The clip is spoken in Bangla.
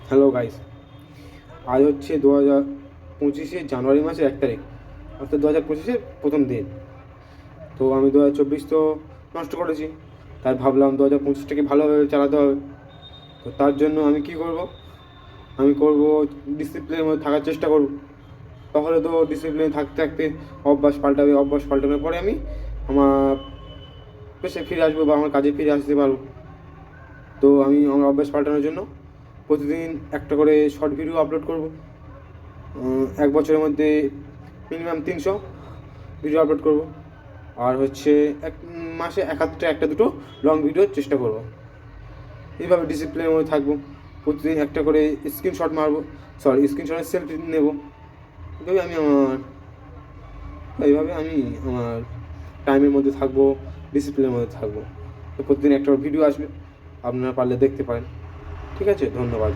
হ্যালো গাইস, আজ হচ্ছে 2025 জানুয়ারি মাসের 1 তারিখ, অর্থাৎ 2025-এর প্রথম দিন। তো আমি 2024 তো নষ্ট করেছি, তাই ভাবলাম 2025টাকে ভালোভাবে চালাতে হবে। তো তার জন্য আমি কি করব, আমি করব ডিসিপ্লিনের মধ্যে থাকার চেষ্টা করব। তাহলে তো ডিসিপ্লিনে থাকতে থাকতে অভ্যাস পাল্টাবে, অভ্যাস পাল্টানোর পরে আমি আমার পেশে ফিরে আসবো বা আমার কাজে ফিরে আসতে পারবো। তো আমি আমার অভ্যাস পাল্টানোর জন্য প্রতিদিন একটা করে শর্ট ভিডিও আপলোড করব। 1 বছরের মধ্যে মিনিমাম 300 ভিডিও আপলোড করব। আর হচ্ছে এক মাসে একটা দুটো লং ভিডিওর চেষ্টা করব। এইভাবে ডিসিপ্লিনের মধ্যে থাকবো। প্রতিদিন একটা করে স্ক্রিনশট মারবো, স্ক্রিনশটের সেলফি নেব। এইভাবে আমি আমার টাইমের মধ্যে থাকবো, ডিসিপ্লিনের মধ্যে থাকবো। তো প্রতিদিন একটা ভিডিও আসবে, আপনারা পারলে দেখতে পারেন। ঠিক আছে, ধন্যবাদ।